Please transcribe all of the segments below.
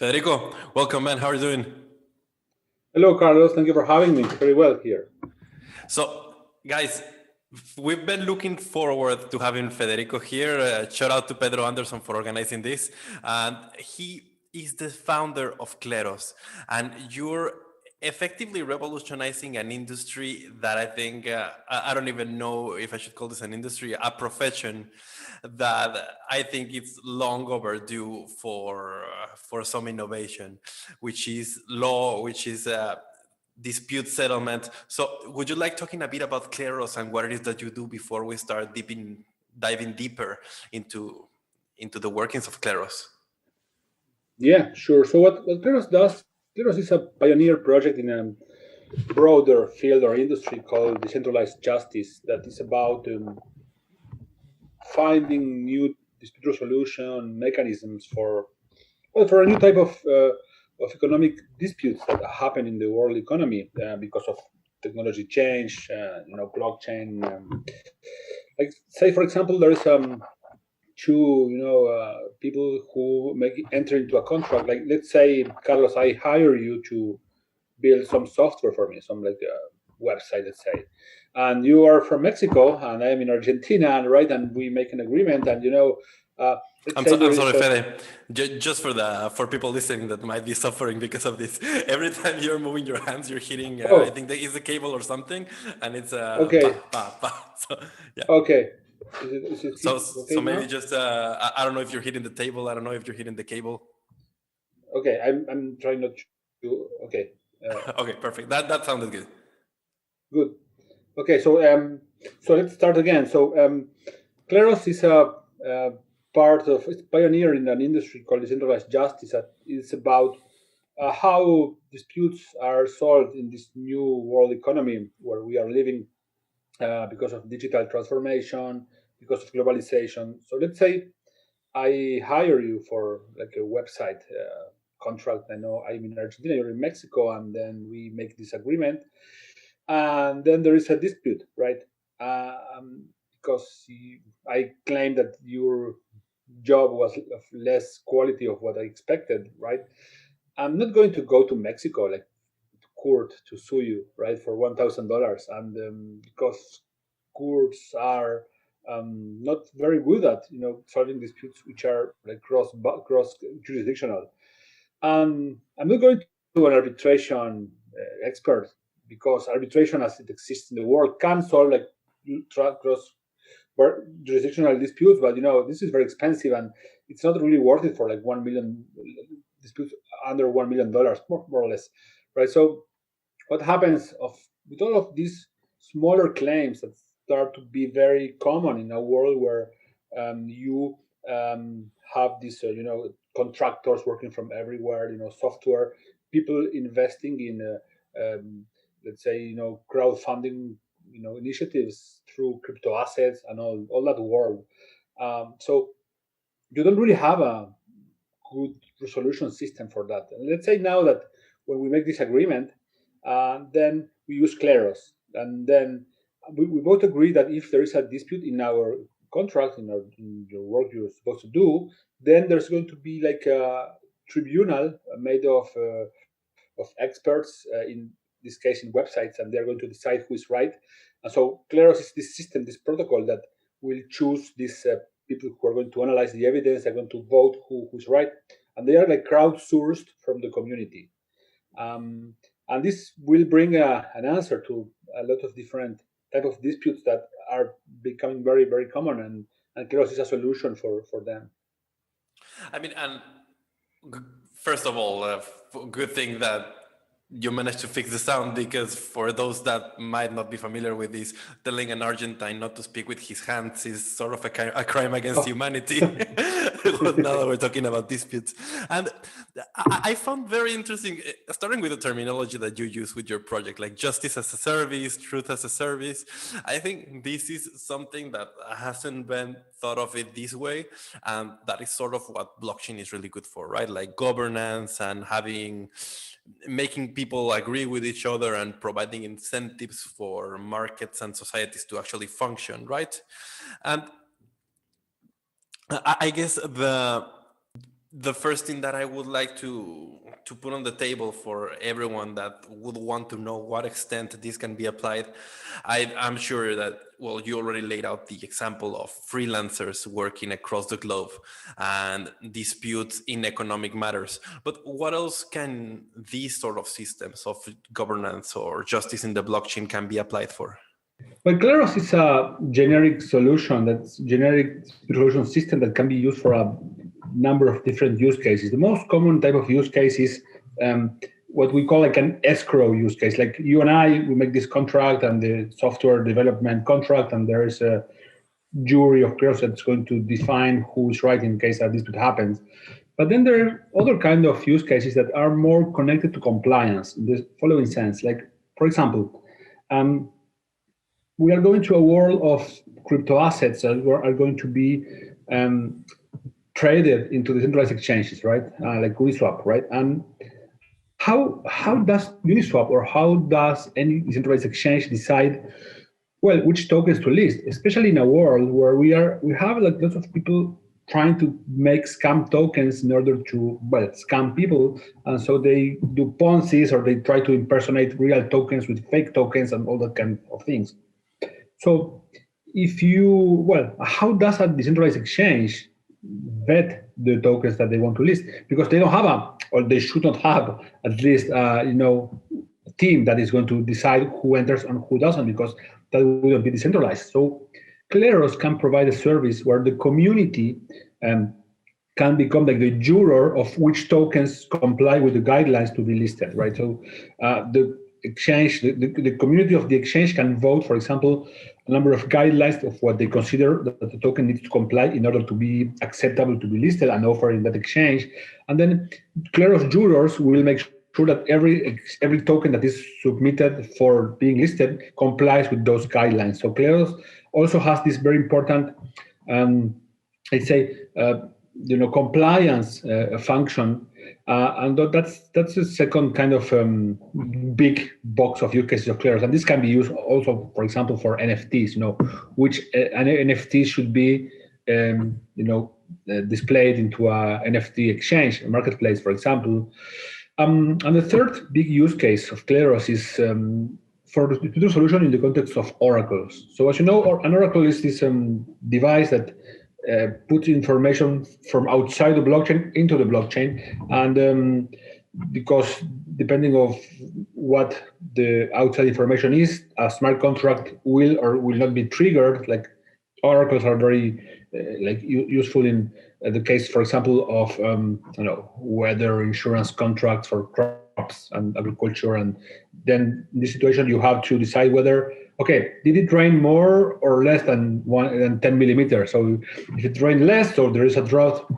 Federico, welcome, man. How are you doing? Hello, Carlos. Thank you for having me. Very well here. So, guys, we've been looking forward to having Federico here. Shout out to Pedro Anderson for organizing this. And he is the founder of Kleros. And you're effectively revolutionizing an industry that I think, I don't even know if I should call this an industry, a profession that I think it's long overdue for some innovation, which is law, which is dispute settlement. So would you like talking a bit about Kleros and what it is that you do before we start diving deeper into the workings of Kleros? Yeah, sure. So what Kleros does, Kleros is a pioneer project in a broader field or industry called decentralized justice that is about finding new dispute resolution mechanisms for a new type of economic disputes that happen in the world economy because of technology change, blockchain. Like say, for example, there is two people who make enter into a contract. Like let's say, Carlos, I hire you to build some software for me, some like a website, let's say, and you are from Mexico and I'm in Argentina, and right, and we make an agreement, and let's say I'm sorry, Fede. Just for people listening that might be suffering because of this. Every time you're moving your hands, you're hitting. I think there is a cable or something, and it's okay, pa, pa. So yeah. okay. Is it okay So maybe now? just I don't know if you're hitting the table. I don't know if you're hitting the cable. Okay, I'm trying not to. Okay. Okay, perfect. That sounded good. Good. Okay, so let's start again. So Kleros is a part of it's pioneer in an industry called decentralized justice that is about how disputes are solved in this new world economy where we are living because of digital transformation, because of globalization. So let's say I hire you for like a website contract. I know I'm in Argentina, you're in Mexico, and then we make this agreement, and then there is a dispute, right? Because I claim that your job was of less quality of what I expected, right? I'm not going to go to Mexico like court to sue you, right, for $1,000, and because courts are not very good at solving disputes which are like cross jurisdictional. I'm not going to an arbitration expert because arbitration, as it exists in the world, can solve like cross jurisdictional disputes, but this is very expensive and it's not really worth it for like 1 million disputes under $1 million, more or less, right? So what happens with all of these smaller claims that start to be very common in a world where you have these contractors working from everywhere, software people investing in let's say crowdfunding initiatives through crypto assets and all that world. So you don't really have a good resolution system for that. And let's say now that when we make this agreement, then we use Kleros, and then we both agree that if there is a dispute in our contract, in your work you're supposed to do, then there's going to be like a tribunal made of experts, in this case in websites, and they're going to decide who is right. And so Kleros is this system, this protocol that will choose these people who are going to analyze the evidence, they're going to vote who's right, and they are like crowdsourced from the community. And this will bring an answer to a lot of different type of disputes that are becoming very, very common, and Kleros is a solution for them. I mean, and first of all, good thing that you managed to fix the sound, because for those that might not be familiar with this, telling an Argentine not to speak with his hands is sort of a crime against humanity. Now that we're talking about disputes. And I found very interesting, starting with the terminology that you use with your project, like justice as a service, truth as a service. I think this is something that hasn't been thought of it this way. And that is sort of what blockchain is really good for, right? Like governance and making people agree with each other and providing incentives for markets and societies to actually function, right? And I guess The first thing that I would like to put on the table for everyone that would want to know what extent this can be applied, I'm sure that, well, you already laid out the example of freelancers working across the globe and disputes in economic matters. But what else can these sort of systems of governance or justice in the blockchain can be applied for? Well, Kleros is a generic solution, that's generic solution system that can be used for a number of different use cases. The most common type of use case is what we call like an escrow use case. Like you and I, we make this contract and the software development contract, and there is a jury of Kleros that's going to define who's right in case that this would happen. But then there are other kind of use cases that are more connected to compliance in the following sense. Like, for example, we are going to a world of crypto assets that are going to be traded into decentralized exchanges, right? Like Uniswap, right? And how does Uniswap or how does any decentralized exchange decide, well, which tokens to list? Especially in a world where we have like lots of people trying to make scam tokens in order to, well, scam people, and so they do Ponzi's or they try to impersonate real tokens with fake tokens and all that kind of things. So how does a decentralized exchange vet the tokens that they want to list? Because they don't have or they should not have at least, a team that is going to decide who enters and who doesn't, because that wouldn't be decentralized. So Kleros can provide a service where the community can become like the juror of which tokens comply with the guidelines to be listed, right? So the exchange, the community of the exchange can vote, for example, a number of guidelines of what they consider that the token needs to comply in order to be acceptable to be listed and offered in that exchange. And then Kleros jurors will make sure that every token that is submitted for being listed complies with those guidelines. So Kleros also has this very important, I'd say, compliance function, and that's the second kind of big box of use cases of Kleros. And this can be used also, for example, for NFTs. Which an NFT should be, displayed into a NFT exchange, a marketplace, for example. And the third big use case of Kleros is for the distributed solution in the context of oracles. So as you know, an oracle is this device that puts information from outside the blockchain into the blockchain, and because depending of what the outside information is, a smart contract will or will not be triggered. Like oracles are very useful in the case, for example, of weather insurance contracts for crops and agriculture, and then in this situation you have to decide whether, okay, did it rain more or less than 10 millimeters? So if it rained less, so there is a drought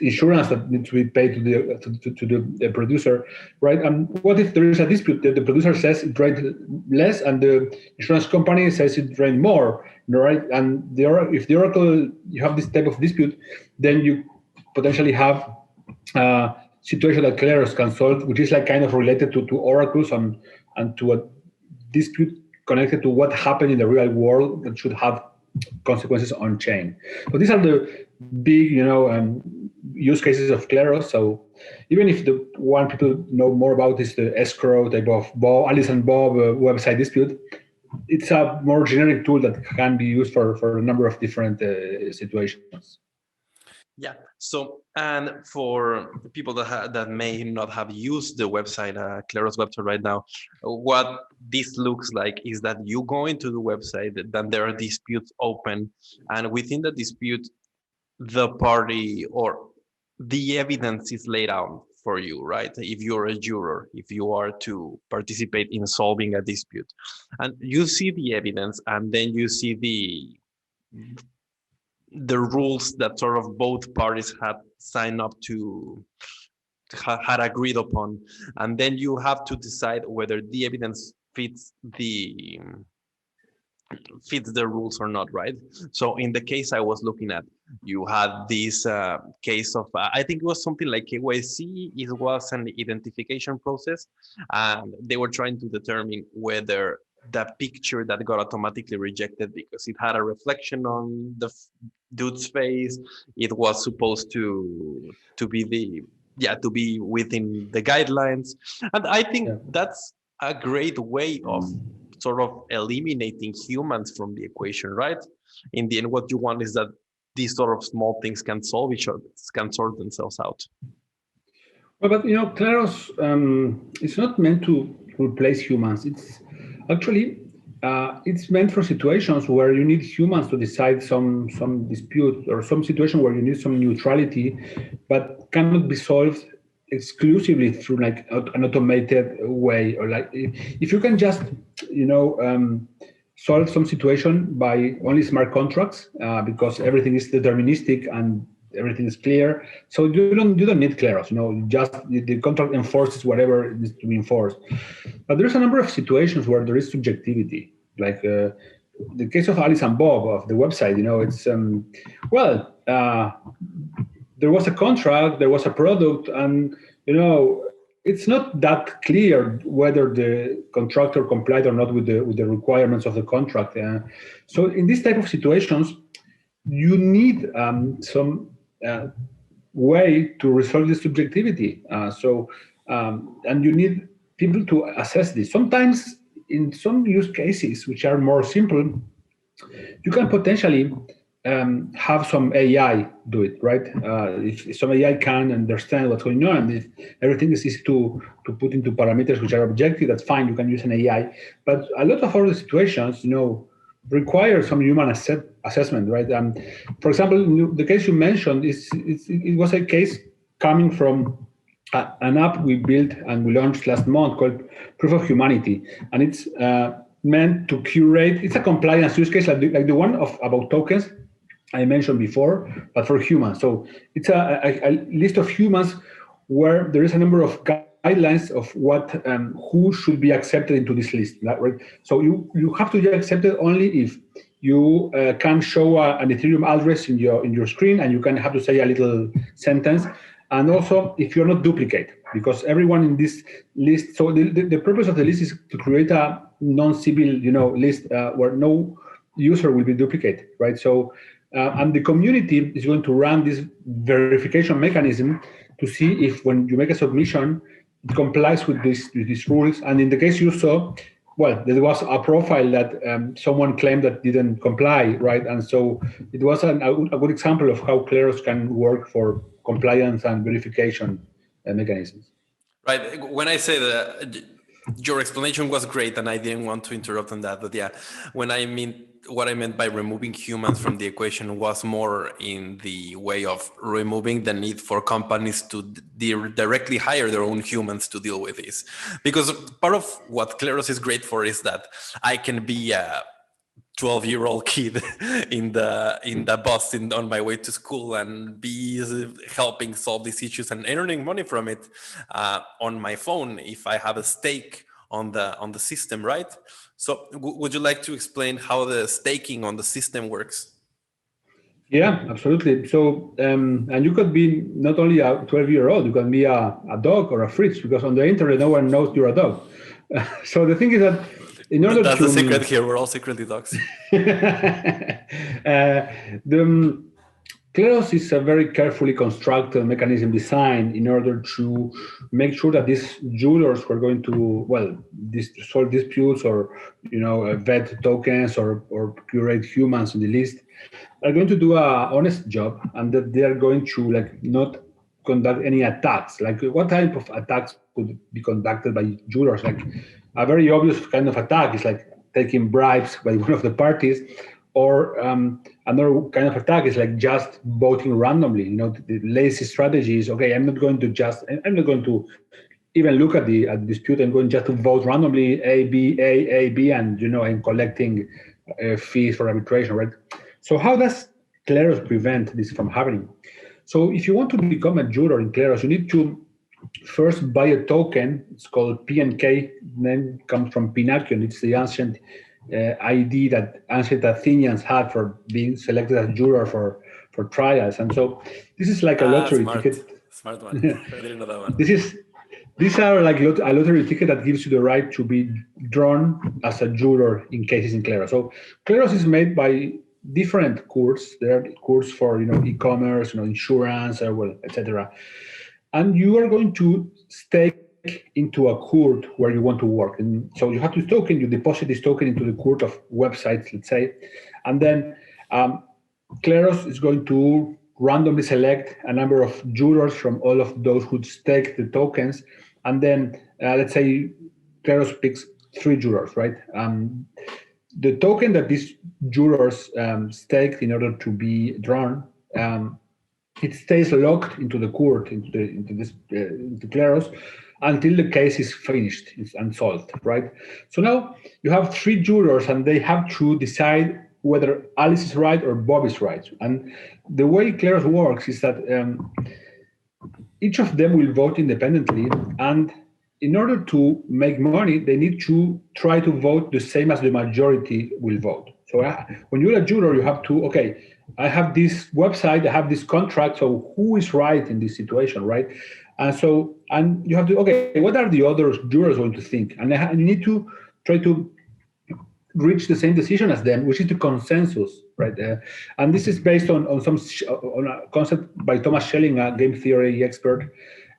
insurance that needs to be paid to the producer, right? And what if there is a dispute? The producer says it rained less, and the insurance company says it rained more, right? And if the oracle, you have this type of dispute, then you potentially have a situation that Kleros can solve, which is like kind of related to oracles and to a dispute connected to what happened in the real world that should have consequences on chain. So these are the big, use cases of Kleros. So even if the one people know more about is the escrow type of Alice and Bob website dispute, it's a more generic tool that can be used for a number of different situations. Yeah. So, and for people that may not have used the website, Kleros website right now, what this looks like is that you go into the website, then there are disputes open, and within the dispute, the party or the evidence is laid out for you, right? If you're a juror, if you are to participate in solving a dispute, and you see the evidence, and then you see the rules that sort of both parties had signed up to had agreed upon, and then you have to decide whether the evidence fits the rules or not, right? So in the case I was looking at, you had this case of I think it was something like KYC. It was an identification process, and they were trying to determine whether the picture that got automatically rejected because it had a reflection on the dude's face. It was supposed to be to be within the guidelines, and I think Yeah. that's a great way of sort of eliminating humans from the equation, right? In the end, what you want is that these sort of small things can solve each other, can sort themselves out. Well, but Kleros, it's not meant to replace humans. It's actually it's meant for situations where you need humans to decide some dispute or some situation where you need some neutrality, but cannot be solved exclusively through like an automated way, or like if you can just you know solve some situation by only smart contracts because everything is deterministic and everything is clear. So you don't need Kleros. Just the contract enforces whatever needs to be enforced. But there's a number of situations where there is subjectivity, like the case of Alice and Bob of the website. It's there was a contract, there was a product, and it's not that clear whether the contractor complied or not with the requirements of the contract. So in these type of situations, you need some way to resolve the subjectivity. And you need people to assess this. Sometimes, in some use cases which are more simple, you can potentially have some AI do it, right? If some AI can understand what's going on, and if everything is easy to put into parameters which are objective, that's fine. You can use an AI. But a lot of other situations, require some human assessment, right? For example, the case you mentioned it was a case coming from an app we built and we launched last month called Proof of Humanity, and it's meant to curate. It's a compliance use case like the one about tokens I mentioned before, but for humans. So it's a list of humans where there is a number of guidelines of what who should be accepted into this list, right? So you have to be accepted only if you can show an Ethereum address in your screen, and you can have to say a little sentence, and also if you're not duplicate, because everyone in this list. So the purpose of the list is to create a non-civil list where no user will be duplicate, right? So and the community is going to run this verification mechanism to see if when you make a submission, it complies with these rules. And in the case you saw, well, there was a profile that someone claimed that didn't comply, right? And so it was a good example of how Kleros can work for compliance and verification mechanisms. Right. When I say that your explanation was great, and I didn't want to interrupt on that, but yeah, what I meant by removing humans from the equation was more in the way of removing the need for companies to directly hire their own humans to deal with this. Because part of what Kleros is great for is that I can be a 12-year-old kid in the bus on my way to school and be helping solve these issues and earning money from it on my phone if I have a stake on the system, right? So would you like to explain how the staking on the system works? Yeah, absolutely. So, and you could be not only a 12-year-old, you can be a dog or a fridge, because on the internet, no one knows you're a dog. So the thing is that in order That's to... the secret here. We're all secretly dogs. The Kleros is a very carefully constructed mechanism designed in order to make sure that these jewelers who are going to, solve disputes or, vet tokens or curate humans in the list are going to do a honest job, and that they are going to not conduct any attacks. Like, what type of attacks could be conducted by jewelers? Like, a very obvious kind of attack is like taking bribes by one of the parties, or another kind of attack is like just voting randomly. The lazy strategy is, okay, I'm not going to even look at the dispute. I'm going just to vote randomly A, B, and and collecting fees for arbitration, right? So how does Kleros prevent this from happening? So if you want to become a juror in Kleros, you need to first buy a token. It's called PNK. Name comes from Pinakion. It's the ancient ID that ancient Athenians had for being selected as juror for trials. And so this is like a lottery Smart. ticket. Smart one. I didn't know that one. These are like a lottery ticket that gives you the right to be drawn as a juror in cases in Kleros. So Kleros is made by different courts. There are courts for e-commerce, insurance, well, etc. And you are going to stake into a court where you want to work. And so you have this token, you deposit this token into the court of websites, let's say, and then Kleros is going to randomly select a number of jurors from all of those who stake the tokens, and then let's say Kleros picks 3 jurors, right? The token that these jurors staked in order to be drawn, it stays locked into the court, into Kleros, until the case is finished, it's unsolved, right? So now you have 3 jurors, and they have to decide whether Alice is right or Bob is right. And the way Kleros works is that each of them will vote independently, and in order to make money, they need to try to vote the same as the majority will vote. So when you're a juror, you have to, okay, I have this website, I have this contract, so who is right in this situation, right? And you have to, okay, what are the other jurors going to think? And you need to try to reach the same decision as them, which is the consensus, right? And this is based on a concept by Thomas Schelling, a game theory expert,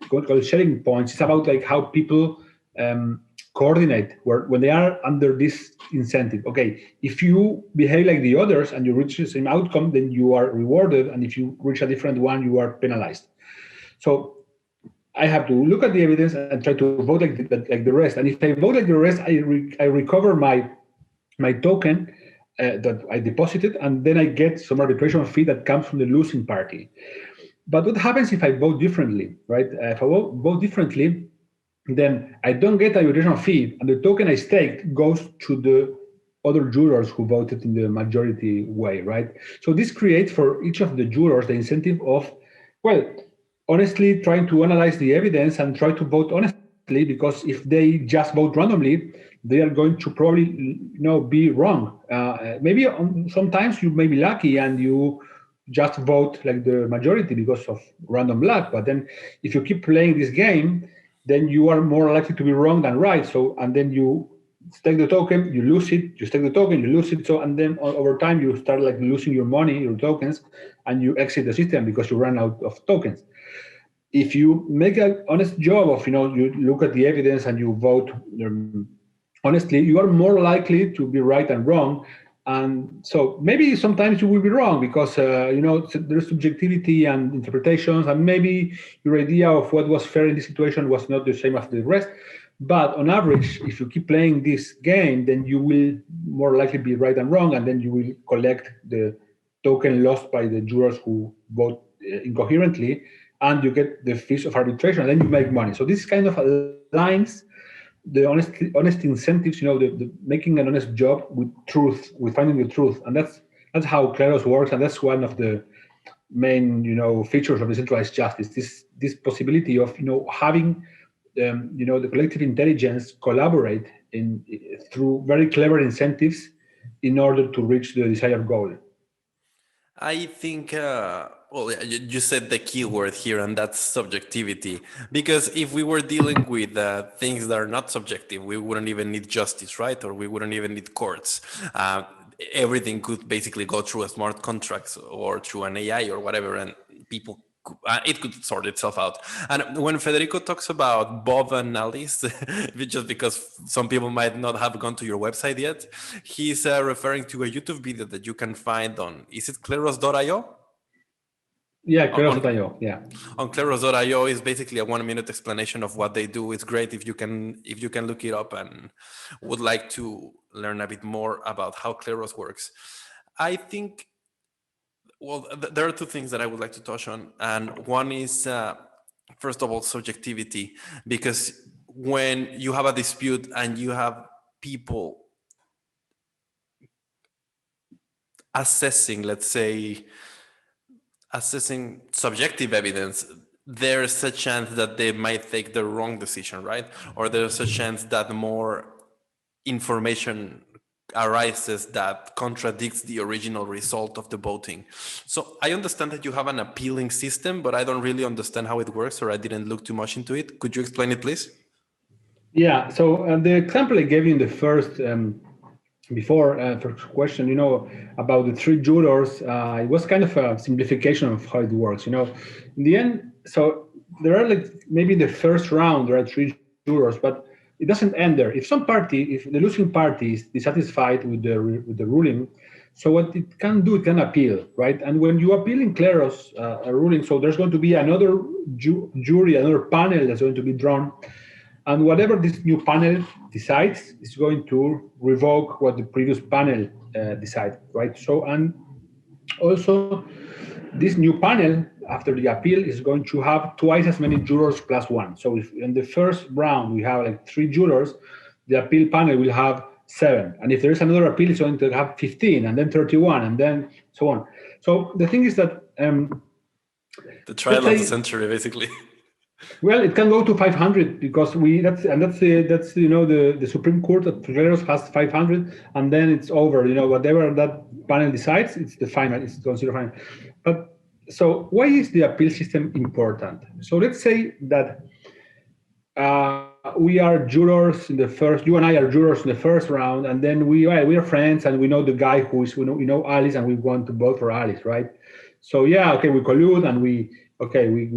called Schelling points. It's about like how people coordinate when they are under this incentive. Okay, if you behave like the others and you reach the same outcome, then you are rewarded, and if you reach a different one, you are penalized. So I have to look at the evidence and try to vote like the rest. And if I vote like the rest, I recover my token that I deposited, and then I get some arbitration fee that comes from the losing party. But what happens if I vote differently, right? If I vote differently, then I don't get arbitration fee, and the token I staked goes to the other jurors who voted in the majority way, right? So this creates for each of the jurors the incentive of, well, honestly trying to analyze the evidence and try to vote honestly, because if they just vote randomly, they are going to probably be wrong. Maybe sometimes you may be lucky and you just vote like the majority because of random luck. But then if you keep playing this game, then you are more likely to be wrong than right. So, and then you stake the token, you lose it, you stake the token, you lose it. So, and then over time you start like losing your money, your tokens, and you exit the system because you run out of tokens. If you make an honest job of, you look at the evidence and you vote honestly, you are more likely to be right than wrong. And so maybe sometimes you will be wrong because, there's subjectivity and interpretations, and maybe your idea of what was fair in this situation was not the same as the rest. But on average, if you keep playing this game, then you will more likely be right than wrong, and then you will collect the token lost by the jurors who vote incoherently, and you get the fees of arbitration, and then you make money. So this kind of aligns the honest incentives, the making an honest job with truth, with finding the truth. And that's how Kleros works, and that's one of the main, features of decentralized justice, this possibility of, having the collective intelligence collaborate through very clever incentives in order to reach the desired goal. I think, well, you said the key word here, and that's subjectivity. Because if we were dealing with things that are not subjective, we wouldn't even need justice, right? Or we wouldn't even need courts. Everything could basically go through a smart contracts or through an AI or whatever, and people it could sort itself out. And when Federico talks about Bob and Alice, just because some people might not have gone to your website yet, he's referring to a YouTube video that you can find on, is it Kleros.io? Yeah, Kleros.io. Yeah. On Kleros.io is basically a 1-minute explanation of what they do. It's great if you can look it up and would like to learn a bit more about how Kleros works. I think, well, there are two things that I would like to touch on. And one is, first of all, subjectivity. Because when you have a dispute and you have people assessing, let's say, subjective evidence, there's a chance that they might take the wrong decision, right? Or there's a chance that more information arises that contradicts the original result of the voting. So I understand that you have an appealing system, but I don't really understand how it works, or I didn't look too much into it. Could you explain it, please? Yeah. So the example I gave you in the first first question, about the three jurors, it was kind of a simplification of how it works. In the end, so there are like maybe in the first round there are three jurors, but it doesn't end there. If the losing party is dissatisfied with the ruling, so what it can do, it can appeal, right? And when you appeal in Kleros a ruling, so there's going to be another jury, another panel that's going to be drawn, and whatever this new panel decides is going to revoke what the previous panel decided, right? So, and also this new panel, after the appeal, is going to have twice as many jurors plus one. So if in the first round we have like three jurors, the appeal panel will have 7. And if there is another appeal, it's going to have 15, and then 31, and then so on. So the thing is that the trial of the century, basically. Well, it can go to 500 because that's the Supreme Court of Kleros has 500, and then it's over. Whatever that panel decides, it's the final. It's considered final. But so why is the appeal system important? So let's say that we are jurors in the first. You and I are jurors in the first round, and then we are friends, and we know the guy who is we know Alice, and we want to vote for Alice, right? So yeah, okay, we collude and we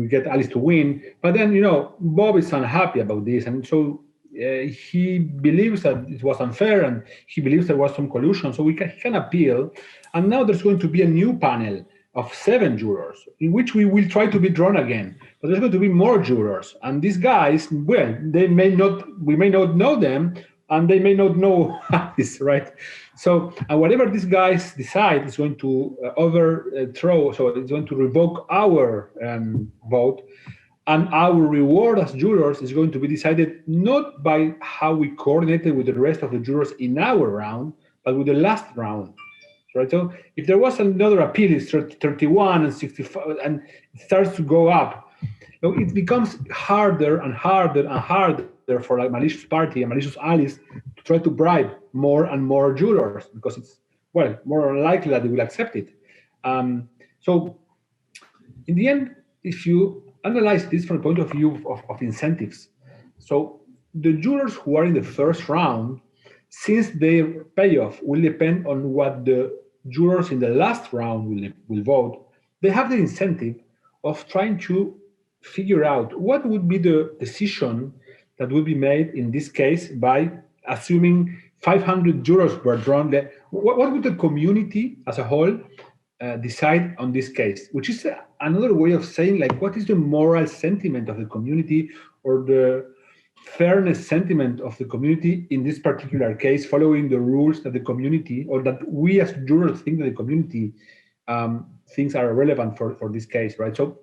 get Alice to win, but then Bob is unhappy about this, and so he believes that it was unfair, and he believes there was some collusion. So he can appeal, and now there's going to be a new panel of 7 jurors in which we will try to be drawn again. But there's going to be more jurors, and these guys, well, we may not know them, and they may not know this, right? So whatever these guys decide is going to overthrow, so it's going to revoke our vote, and our reward as jurors is going to be decided not by how we coordinated with the rest of the jurors in our round, but with the last round, right? So if there was another appeal, it's 31 and 65, and it starts to go up, it becomes harder and harder and harder for a malicious party, a malicious Alice, to try to bribe more and more jurors, because it's, well, more likely that they will accept it. So in the end, if you analyze this from the point of view of incentives, so the jurors who are in the first round, since their payoff will depend on what the jurors in the last round will vote, they have the incentive of trying to figure out what would be the decision that would be made in this case by assuming 500 jurors were drawn. What would the community as a whole decide on this case? Which is another way of saying, like, what is the moral sentiment of the community, or the fairness sentiment of the community in this particular case, following the rules that the community, or that we as jurors think that the community thinks are relevant for this case, right? So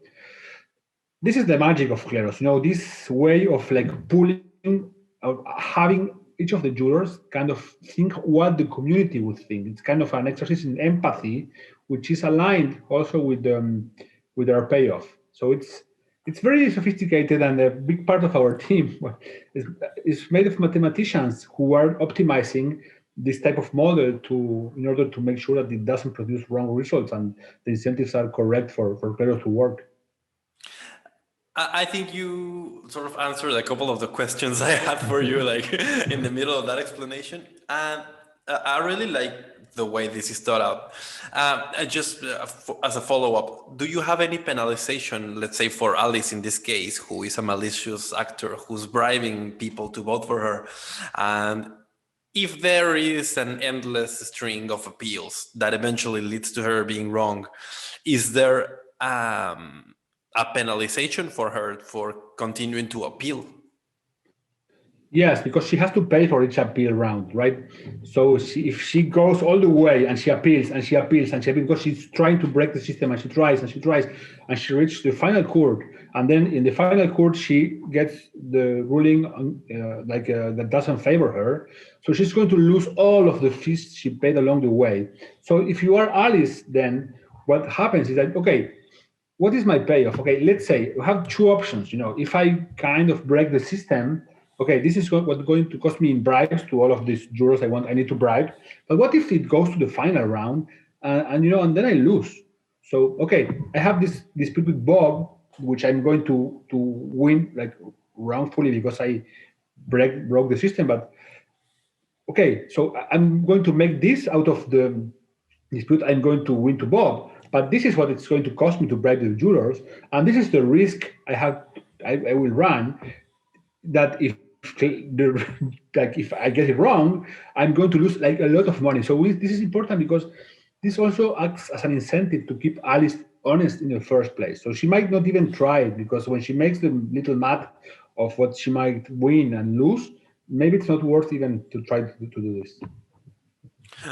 this is the magic of Kleros, this way of like pulling, of having each of the jurors kind of think what the community would think. It's kind of an exercise in empathy, which is aligned also with our payoff. So it's very sophisticated, and a big part of our team is made of mathematicians who are optimizing this type of model in order to make sure that it doesn't produce wrong results and the incentives are correct for Kleros to work. I think you sort of answered a couple of the questions I had for you, like in the middle of that explanation. And I really like the way this is thought out. Just as a follow-up, do you have any penalization, let's say for Alice in this case, who is a malicious actor, who's bribing people to vote for her? And if there is an endless string of appeals that eventually leads to her being wrong, is there a penalization for her for continuing to appeal? Yes, because she has to pay for each appeal round, right? So if she goes all the way and she appeals and she appeals and she appeals, because she's trying to break the system, and she tries and she tries, and she reaches the final court, and then in the final court she gets the ruling that doesn't favor her, so she's going to lose all of the fees she paid along the way. So if you are Alice, then what happens is that, okay, what is my payoff? Okay, let's say you have two options. If I kind of break the system, okay, this is what's going to cost me in bribes to all of these jurors I need to bribe. But what if it goes to the final round, and then I lose? So okay, I have this dispute with Bob, which I'm going to win like wrongfully because I broke the system. But okay, so I'm going to make this out of the dispute. I'm going to win to Bob, but this is what it's going to cost me to bribe the jurors, and this is the risk I will run, that if I get it wrong, I'm going to lose like a lot of money. So this is important because this also acts as an incentive to keep Alice honest in the first place. So she might not even try it, because when she makes the little math of what she might win and lose, maybe it's not worth even to try to do this.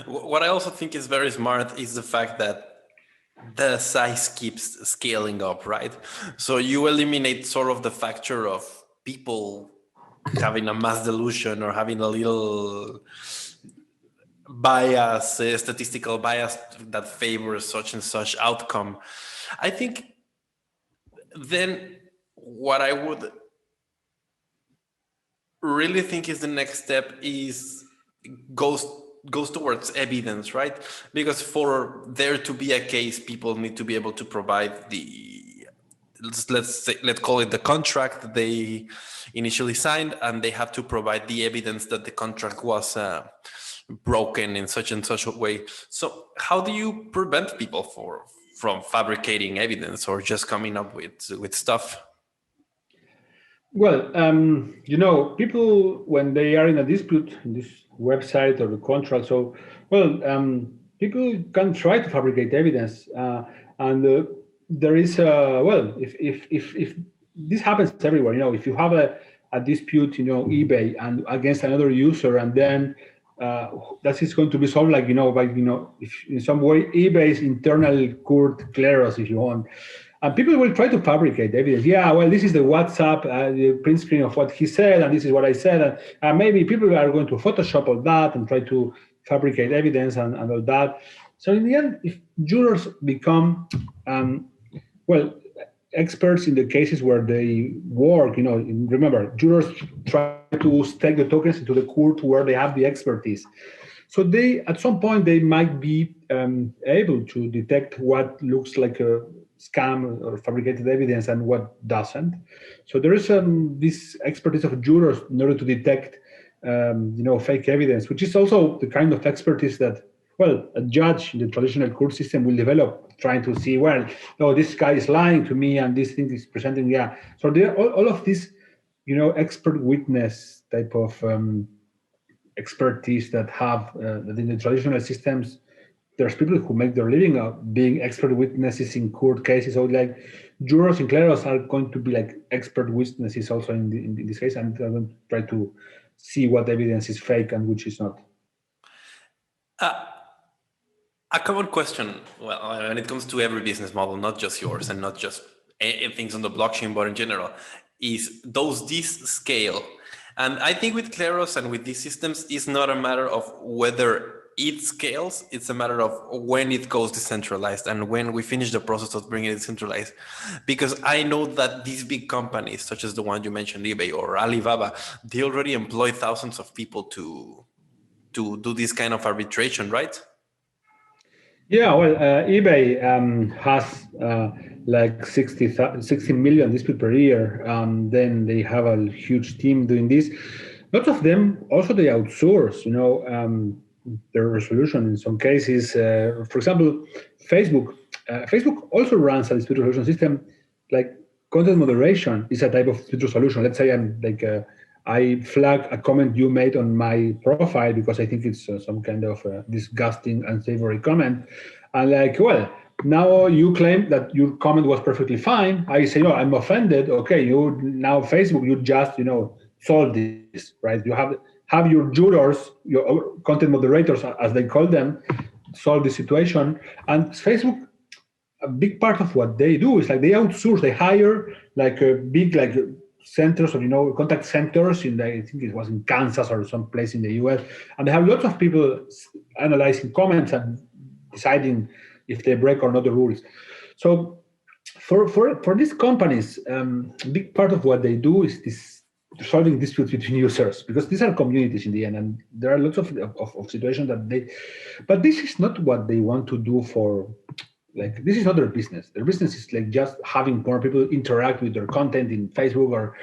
What I also think is very smart is the fact that the size keeps scaling up, right? So you eliminate sort of the factor of people having a mass delusion or having a little bias, statistical bias that favors such and such outcome. I think then what I would really think is the next step is goes goes towards evidence, right? Because for there to be a case, people need to be able to provide the let's call it the contract that they initially signed, and they have to provide the evidence that the contract was broken in such and such a way. So how do you prevent people from fabricating evidence or just coming up with stuff? Well, people, when they are in a dispute in this website or the contract, so, well, people can try to fabricate evidence. And there is, well, if this happens everywhere, if you have a dispute, eBay and against another user, and then that is going to be solved, like, by, if in some way eBay's internal court, Kleros, if you want. And people will try to fabricate evidence. Yeah, well, this is the WhatsApp, the print screen of what he said, and this is what I said. And maybe people are going to Photoshop all that and try to fabricate evidence and all that. So in the end, if jurors become, well, experts in the cases where they work, remember, jurors try to stake the tokens into the court where they have the expertise. So they, at some point, they might be able to detect what looks like a scam or fabricated evidence and what doesn't. So there is this expertise of jurors in order to detect, fake evidence, which is also the kind of expertise that, well, a judge in the traditional court system will develop, trying to see, well, no, this guy is lying to me and this thing is presenting, yeah. So there, all of this, expert witness type of expertise that have that in the traditional systems, there's people who make their living out being expert witnesses in court cases. So like jurors in Kleros are going to be like expert witnesses also in this case, and they're going to try to see what evidence is fake and which is not. A common question, well, when it comes to every business model, not just yours and not just things on the blockchain, but in general, is does this scale? And I think with Kleros and with these systems, it's not a matter of whether it scales, it's a matter of when it goes decentralized and when we finish the process of bringing it decentralized. Because I know that these big companies, such as the one you mentioned, eBay or Alibaba, they already employ thousands of people to do this kind of arbitration, right? Yeah, well, eBay has like 60 million disputes per year. Then they have a huge team doing this. Lots of them also they outsource, their resolution in some cases. For example, Facebook. Facebook also runs a dispute resolution system. Like content moderation is a type of dispute resolution. Let's say I'm like I flag a comment you made on my profile because I think it's some kind of disgusting, unsavory comment. And like, well, now you claim that your comment was perfectly fine. I say, no, I'm offended. Okay, you now Facebook, you just solve this, right? You have your jurors, your content moderators, as they call them, solve the situation. And Facebook, a big part of what they do is like they outsource, they hire like a big like centers or contact centers in I think it was in Kansas or some place in the US, and they have lots of people analyzing comments and deciding if they break or not the rules. So for these companies, a big part of what they do is this solving disputes between users, because these are communities in the end, and there are lots of situations that they, but this is not what they want to do for, like, this is not their business. Their business is like just having more people interact with their content in Facebook, or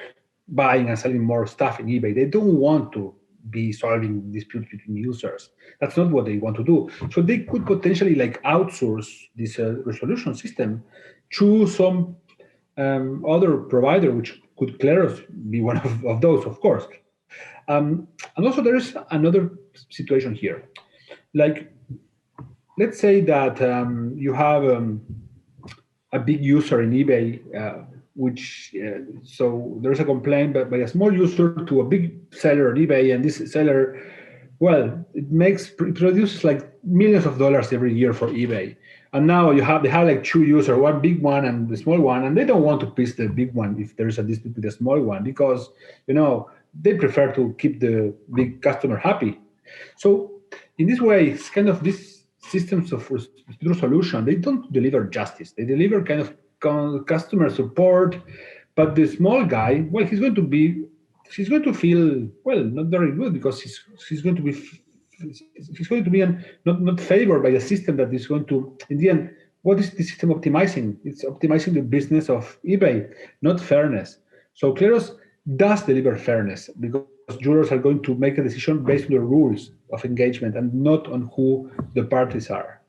buying and selling more stuff in eBay. They don't want to be solving disputes between users. That's not what they want to do. So they could potentially like outsource this resolution system to some other provider, which could Kleros be one of those, of course. And also there is another situation here. Like, let's say that you have a big user in eBay, which so there's a complaint by a small user to a big seller on eBay, and this seller, well, it produces like millions of dollars every year for eBay. And now they have like two users, one big one and the small one, and they don't want to piss the big one if there's a dispute with the small one, because they prefer to keep the big customer happy. So in this way, it's kind of these systems of resolution. They don't deliver justice. They deliver kind of customer support. But the small guy, well, he's going to feel, well, not very good, because he's going to be not favored by a system that is going to, in the end, what is the system optimizing? It's optimizing the business of eBay, not fairness. So Kleros does deliver fairness, because jurors are going to make a decision based on the rules of engagement and not on who the parties are.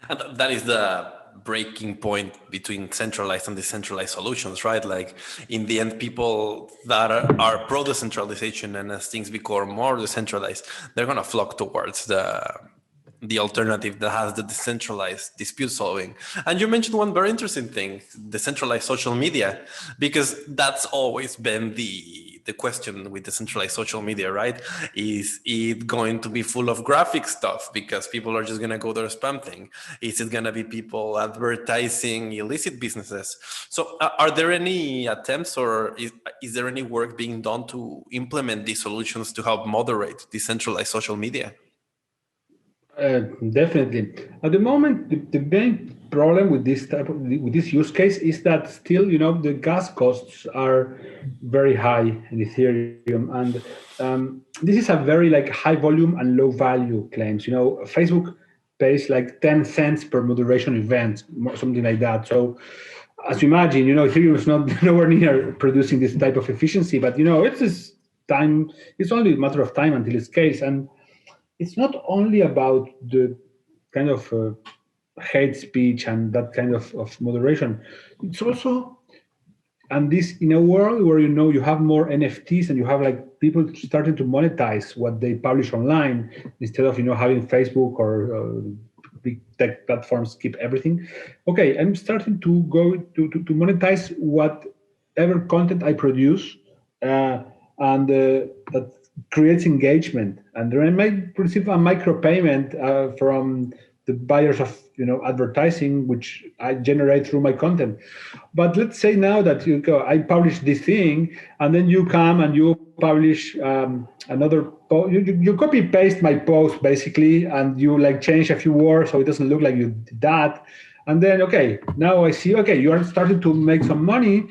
And that is the breaking point between centralized and decentralized solutions, right? Like, in the end, people that are pro decentralization, and as things become more decentralized, they're going to flock towards the alternative that has the decentralized dispute solving. And you mentioned one very interesting thing, decentralized social media, because that's always been the question with decentralized social media, right? Is it going to be full of graphic stuff because people are just going to go there spam thing? Is it going to be people advertising illicit businesses? So are there any attempts, or is there any work being done to implement these solutions to help moderate decentralized social media? Definitely. At the moment, the main problem with this use case is that still, the gas costs are very high in Ethereum, and this is a very like high volume and low value claims. Facebook pays like 10 cents per moderation event, something like that. So, as you imagine, Ethereum is not nowhere near producing this type of efficiency, but it's just time. It's only a matter of time until it scales. And it's not only about the kind of hate speech and that kind of moderation. It's also, and this in a world where you have more NFTs and you have like people starting to monetize what they publish online, instead of having Facebook or big tech platforms keep everything. Okay, I'm starting to go to monetize whatever content I produce, and that creates engagement, and then I might receive a micropayment from the buyers of advertising, which I generate through my content. But let's say now that I publish this thing, and then you come and you publish another post. You copy paste my post basically, and you like change a few words so it doesn't look like you did that. And then now I see you are starting to make some money,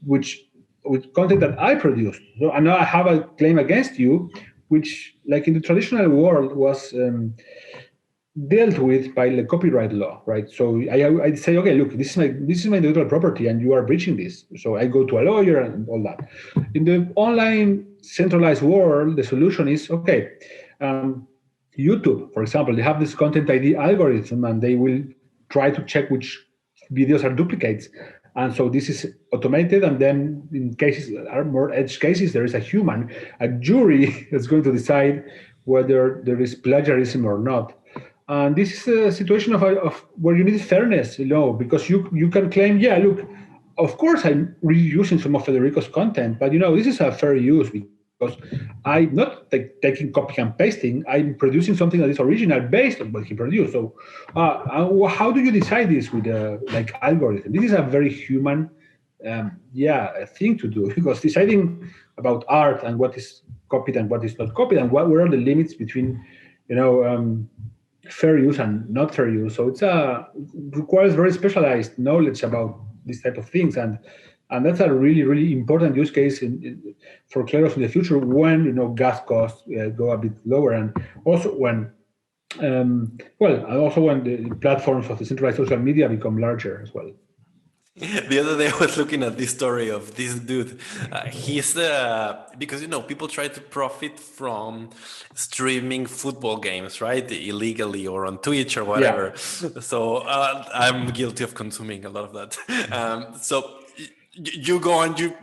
which with content that I produced. So, and now I have a claim against you, which, like in the traditional world, was dealt with by the copyright law, right? So I say, look, this is my intellectual property, and you are breaching this. So I go to a lawyer and all that. In the online centralized world, the solution is YouTube, for example, they have this content ID algorithm, and they will try to check which videos are duplicates. And so this is automated, and then in cases that are more edge cases, there is a jury that's going to decide whether there is plagiarism or not. And this is a situation of where you need fairness, because you can claim, look, of course I'm reusing some of Federico's content, but this is a fair use, because I'm not taking copy and pasting. I'm producing something that is original based on what he produced. So how do you decide this with like algorithm? This is a very human thing to do, because deciding about art and what is copied and what is not copied, and where are the limits between fair use and not fair use. So it requires very specialized knowledge about these type of things. And And that's a really, really important use case for Kleros in the future when gas costs go a bit lower, and also when and also when the platforms of the centralized social media become larger as well. The other day I was looking at this story of this dude. He's because people try to profit from streaming football games, right? Illegally or on Twitch or Yeah. whatever. So I'm guilty of consuming a lot of that. So you go and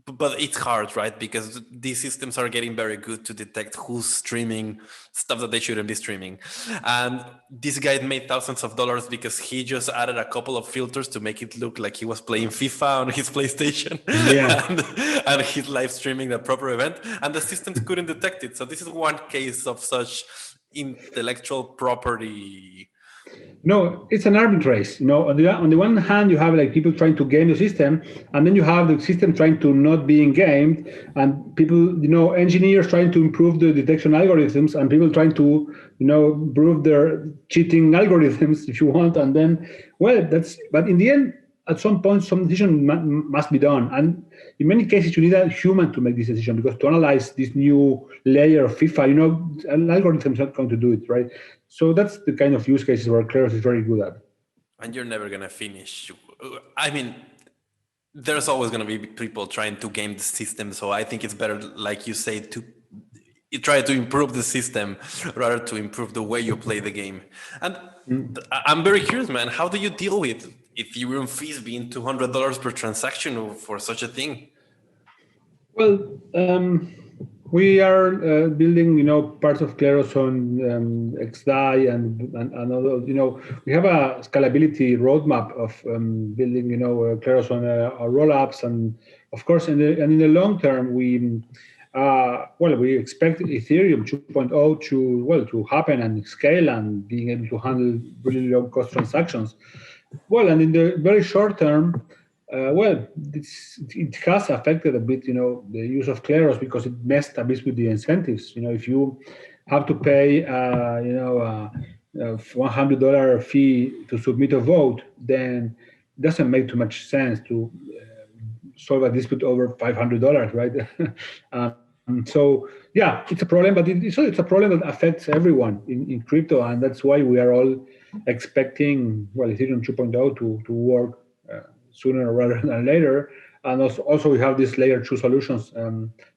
but it's hard, right? Because these systems are getting very good to detect who's streaming stuff that they shouldn't be streaming. And this guy made thousands of dollars because he just added a couple of filters to make it look like he was playing FIFA on his PlayStation Yeah. and he's live streaming the proper event, and the systems couldn't detect it. So this is one case of such intellectual property. No, it's an arbitrage. On the one hand, you have like people trying to game the system, and then you have the system trying to not being gamed, and people, engineers trying to improve the detection algorithms, and people trying to, improve their cheating algorithms, if you want. And then, but in the end, at some point, some decision must be done. And in many cases, you need a human to make this decision, because to analyze this new layer of FIFA, an algorithm is not going to do it, right? So that's the kind of use cases where Kleros is very good at. And you're never gonna finish. I mean, there's always going to be people trying to game the system. So I think it's better, like you say, to try to improve the system rather to improve the way you play the game. And I'm very curious, man, how do you deal with Ethereum fees being $200 per transaction for such a thing? Well, we are building, parts of Kleros on XDAI and other, we have a scalability roadmap of building, Kleros on our rollups, and of course, in the long term, we expect Ethereum 2.0 to happen and scale and being able to handle really low cost transactions. Well, and in the very short term, it has affected a bit, the use of Kleros, because it messed a bit with the incentives. If you have to pay, $100 fee to submit a vote, then it doesn't make too much sense to solve a dispute over $500, right? So yeah, it's a problem, but it's a problem that affects everyone in crypto, and that's why we are all expecting Ethereum 2.0 to work sooner rather than later. And also we have these layer 2 solutions.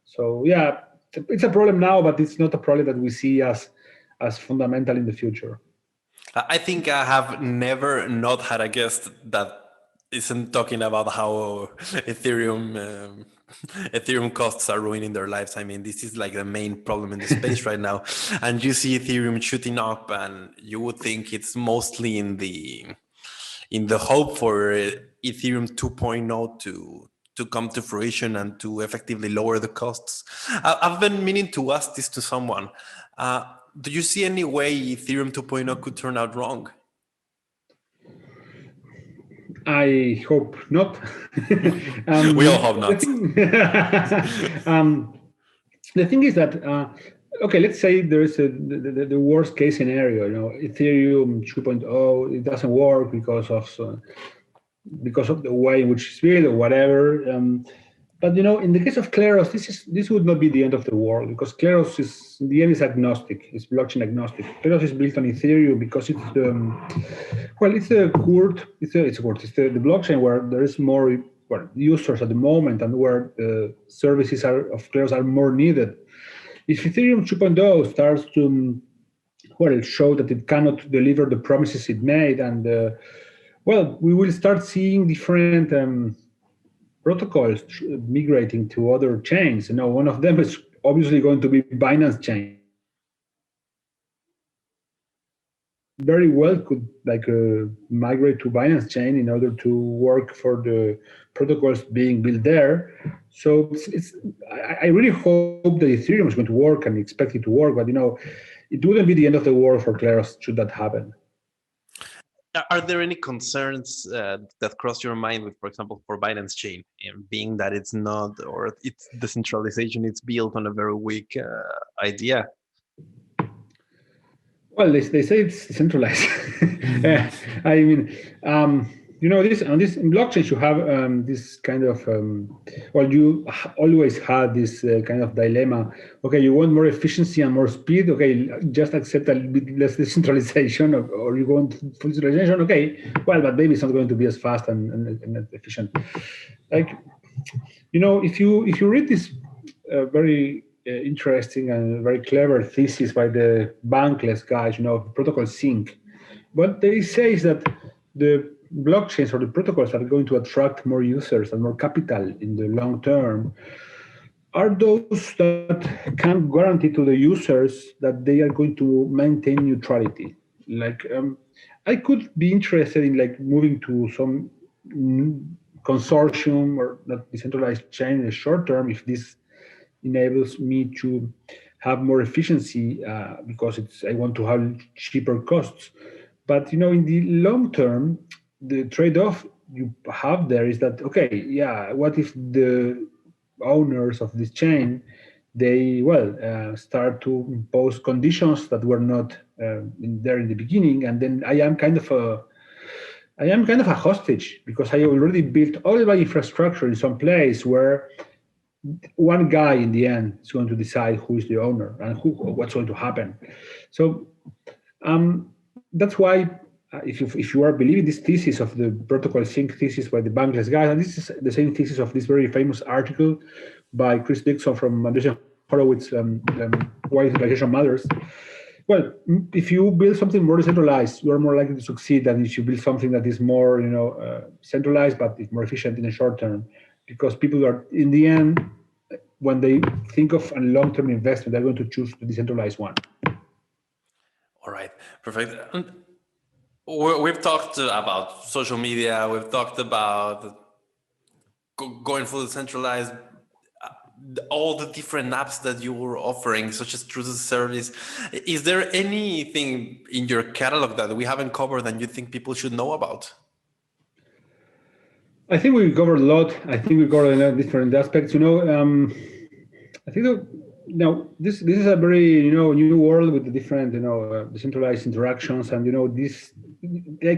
So yeah, it's a problem now, but it's not a problem that we see as fundamental in the future. I think I have never not had a guest that isn't talking about how Ethereum costs are ruining their lives. I mean, this is like the main problem in the space right now. And you see Ethereum shooting up, and you would think it's mostly in the hope for Ethereum 2.0 to come to fruition and to effectively lower the costs. I've been meaning to ask this to someone. Do you see any way Ethereum 2.0 could turn out wrong? I hope not. We all hope not. The thing is that, okay, let's say there is the worst case scenario. Ethereum 2.0, it doesn't work because of the way in which it's built or whatever. But in the case of Kleros, this would not be the end of the world, because Kleros is in the end is agnostic. It's blockchain agnostic. Kleros is built on Ethereum because it's the the blockchain where there is more users at the moment, and where the services of Kleros are more needed. If Ethereum 2.0 starts to show that it cannot deliver the promises it made, and we will start seeing different protocols migrating to other chains. One of them is obviously going to be Binance chain. Very well could migrate to Binance chain in order to work for the protocols being built there. So I really hope that Ethereum is going to work, and expect it to work, but it wouldn't be the end of the world for Kleros should that happen. Are there any concerns that cross your mind with, for example, for Binance Chain, being that it's not, or it's decentralization, it's built on a very weak idea? Well, they say it's decentralized. I mean, this on this in blockchains you have this kind of well, you always had this kind of dilemma. Okay, you want more efficiency and more speed. Okay, just accept a little bit less decentralization, or you want full centralization. Okay, well, but maybe it's not going to be as fast and efficient. Like, if you read this very interesting and very clever thesis by the bankless guys, protocol sync, what they say is that the blockchains or the protocols that are going to attract more users and more capital in the long term are those that can guarantee to the users that they are going to maintain neutrality. Like, I could be interested in like moving to some consortium or not decentralized chain in the short term if this enables me to have more efficiency because I want to have cheaper costs. But in the long term, the trade-off you have there is that, okay, yeah, what if the owners of this chain, they start to impose conditions that were not there in the beginning, and then I am kind of a hostage because I already built all my infrastructure in some place where one guy in the end is going to decide who is the owner and what's going to happen. So that's why if you are believing this thesis of the protocol sync thesis by the bankless guys, and this is the same thesis of this very famous article by Chris Dixon from Andreessen Horowitz, Why Centralization Matters. Well, if you build something more decentralized, you are more likely to succeed than if you build something that is more, centralized, but it's more efficient in the short term. Because people are, in the end, when they think of a long-term investment, they're going to choose the decentralized one. All right, perfect. And we've talked about social media. We've talked about going fully centralized. All the different apps that you were offering, such as Truth as a Service. Is there anything in your catalog that we haven't covered and you think people should know about? I think we covered a lot. I think we covered different aspects. I think that this is a very new world with the different decentralized interactions, and this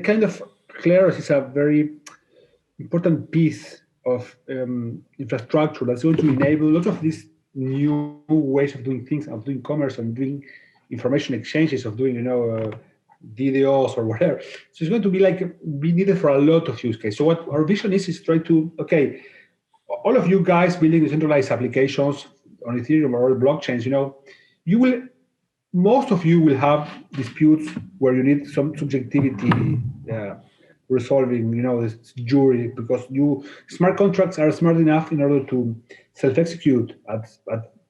kind of Kleros is a very important piece of infrastructure that's going to enable lots of these new ways of doing things, of doing commerce and doing information exchanges, of doing videos or whatever. So it's going to be needed for a lot of use cases. So what our vision is try to, okay, all of you guys building decentralized applications on Ethereum or other blockchains, most of you will have disputes where you need some subjectivity resolving, this jury, because smart contracts are smart enough in order to self-execute at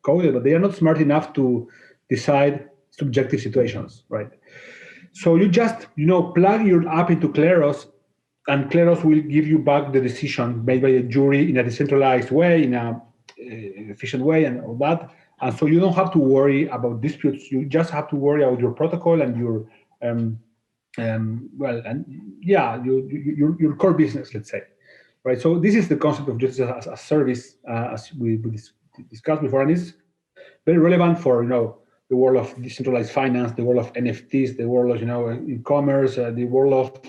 code, but they are not smart enough to decide subjective situations, right? So you just, plug your app into Kleros, and Kleros will give you back the decision made by a jury in a decentralized way, in a efficient way, and all that. And so you don't have to worry about disputes. You just have to worry about your protocol and your your core business, let's say, right? So this is the concept of justice as a service, as we discussed before, and it's very relevant for the world of decentralized finance, the world of NFTs, the world of e-commerce, the world of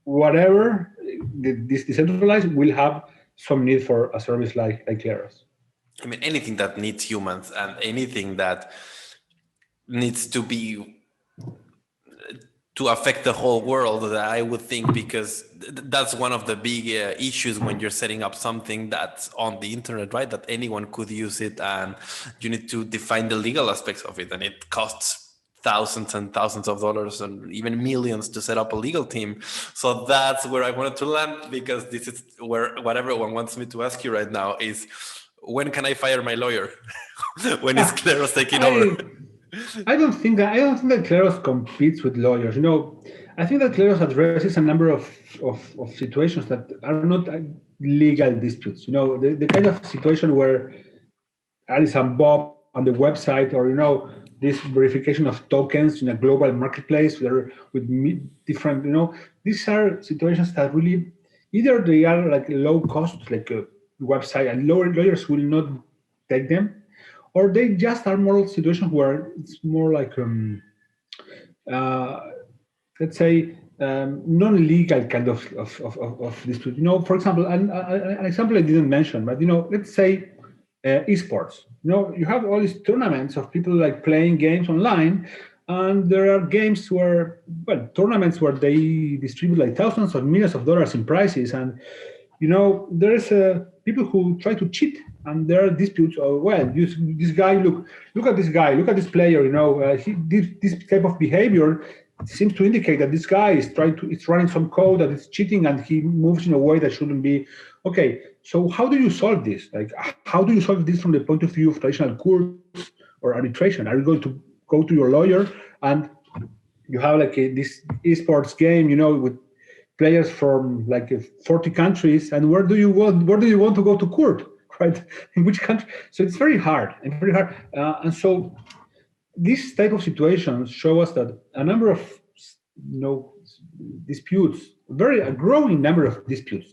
whatever. This decentralized will have some need for a service like Kleros. I mean, anything that needs humans and anything that needs to affect the whole world, I would think, because that's one of the big issues when you're setting up something that's on the internet, right? That anyone could use it, and you need to define the legal aspects of it, and it costs thousands and thousands of dollars and even millions to set up a legal team. So that's where I wanted to land, because this is where what everyone wants me to ask you right now is, when can I fire my lawyer? When is Kleros taking over? I don't think that Kleros competes with lawyers. I think that Kleros addresses a number of situations that are not legal disputes. The kind of situation where Alice and Bob on the website, or this verification of tokens in a global marketplace with different. These are situations that really either they are like low cost, like a website, and lawyers will not take them, or they just are more situations where it's more like let's say non-legal kind of dispute. For example, an example I didn't mention, but let's say esports. You have all these tournaments of people like playing games online, and there are games where, well, tournaments where they distribute like thousands of millions of dollars in prizes, and there's people who try to cheat, and there are disputes. Oh, well, this guy, look at this guy, look at this player. He did this type of behavior. Seems to indicate that this guy is it's running some code that is cheating, and he moves in a way that shouldn't be. Okay, so how do you solve this? Like, how do you solve this from the point of view of traditional courts or arbitration? Are you going to go to your lawyer and you have like this esports game, with players from like 40 countries, and where do you want to go to court, right? In which country? So it's very hard, and so these type of situations show us that a number of disputes, a growing number of disputes,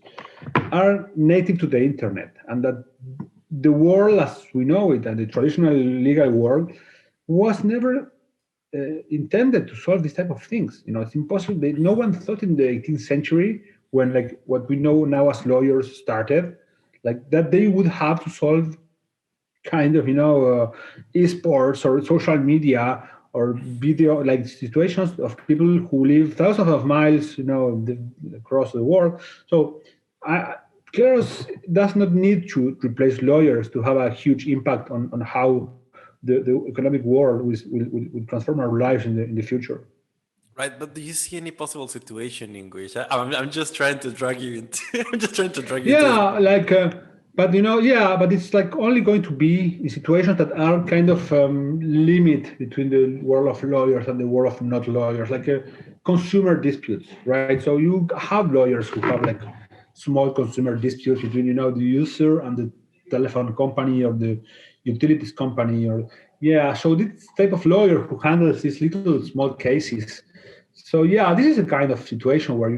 are native to the internet, and that the world as we know it, and the traditional legal world, was never intended to solve these type of things. It's impossible. No one thought in the 18th century, when like what we know now as lawyers started, like that they would have to solve kind of esports or social media or video, like situations of people who live thousands of miles across the world. So Kleros does not need to replace lawyers to have a huge impact on how the economic world will transform our lives in the future. Right, but do you see any possible situation in which I'm just trying to drag you into? I'm just trying to drag you into. Yeah, like, but it's like only going to be in situations that are kind of limit between the world of lawyers and the world of not lawyers, like consumer disputes, right? So you have lawyers who have like small consumer disputes between the user and the telephone company or the utilities company, or so this type of lawyer who handles these little small cases. So this is a kind of situation where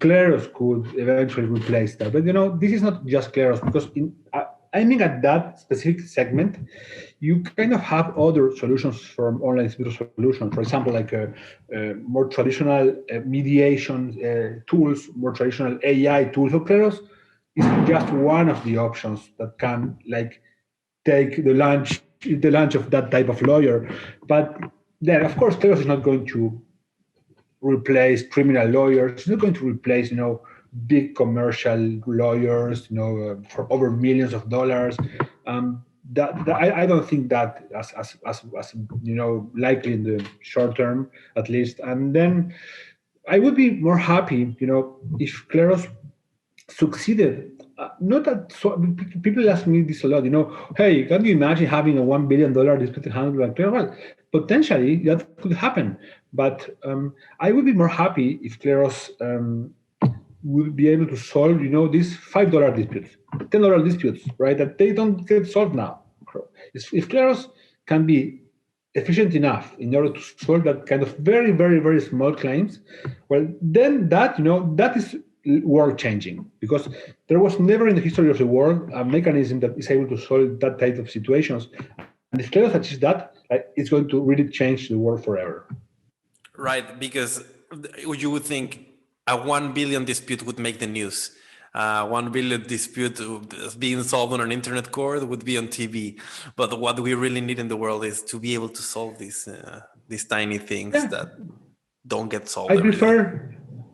Kleros could eventually replace that, but this is not just Kleros, because I mean at that specific segment, you kind of have other solutions from online dispute solutions. For example, like more traditional mediation tools, more traditional AI tools. So Kleros is just one of the options that can like take the lunch of that type of lawyer. But then, of course, Kleros is not going to replace criminal lawyers. It's not going to replace, big commercial lawyers, for over millions of dollars. I don't think that as likely in the short term, at least. And then I would be more happy, if Kleros succeeded. Not that people ask me this a lot. Hey, can you imagine having a $1 billion dispute handled by Kleros? Well, potentially that could happen, but I would be more happy if Kleros would be able to solve, these $5 disputes, $10 disputes, right? That they don't get solved now. If Kleros can be efficient enough in order to solve that kind of very, very, very small claims, well, then that is world changing, because there was never in the history of the world a mechanism that is able to solve that type of situations. And if Kleros achieves that, it's going to really change the world forever. Right, because you would think a 1 billion dispute would make the news. 1 billion dispute being solved on an internet court would be on TV. But what we really need in the world is to be able to solve these tiny things that don't get solved.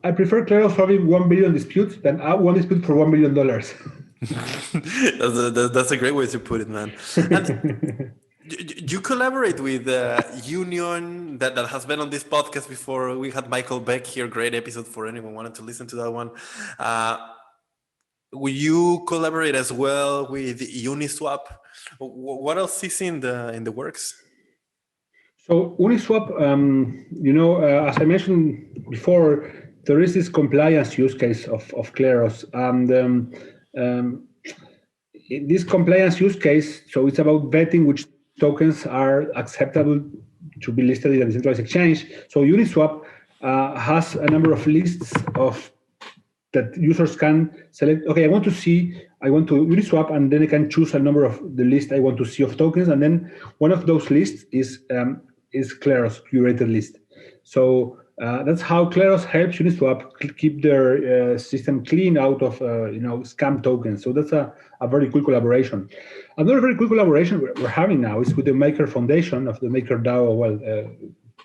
I prefer Kleros solving 1 billion disputes than one dispute for $1 billion. That's a great way to put it, man. And you collaborate with a union that has been on this podcast before. We had Michael Beck here. Great episode for anyone wanted to listen to that one. Will you collaborate as well with Uniswap? What else is in the works? So Uniswap, as I mentioned before, there is this compliance use case of Kleros, and this compliance use case, so it's about vetting which tokens are acceptable to be listed in a decentralized exchange. So Uniswap has a number of lists that users can select. Okay, I want to Uniswap, and then I can choose a number of the list I want to see of tokens, and then one of those lists is Kleros curated list. So That's how Kleros helps Uniswap keep their system clean out of scam tokens. So that's a very cool collaboration. Another very cool collaboration we're having now is with the Maker Foundation of the Maker DAO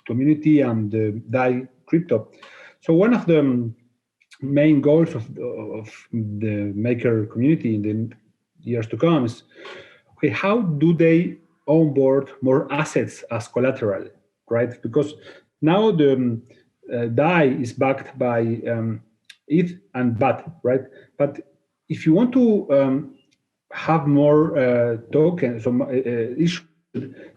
community and the DAI crypto. So one of the main goals of the Maker community in the years to come is, okay, how do they onboard more assets as collateral, right? Because now the DAI is backed by ETH and BAT, right? But if you want to have more tokens, issued,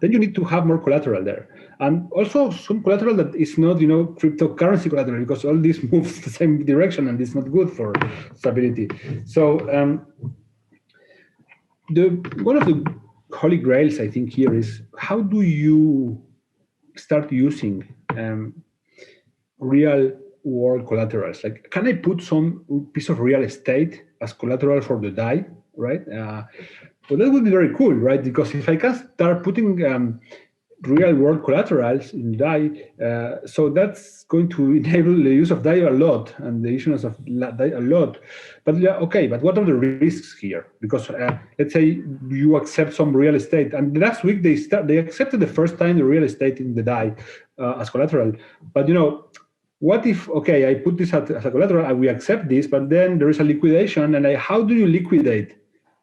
then you need to have more collateral there, and also some collateral that is not, cryptocurrency collateral, because all this moves the same direction and it's not good for stability. So one of the holy grails, I think, here is how do you start using real world collaterals? Like, can I put some piece of real estate as collateral for the DAI, right? Well, that would be very cool, right? Because if I can start putting real world collaterals in DAI, so that's going to enable the use of DAI a lot and the issuance of DAI a lot. But okay, but what are the risks here? Because let's say you accept some real estate, and last week they accepted the first time the real estate in the DAI as collateral. But what if, okay, I put this as a collateral and we accept this, but then there is a liquidation, and how do you liquidate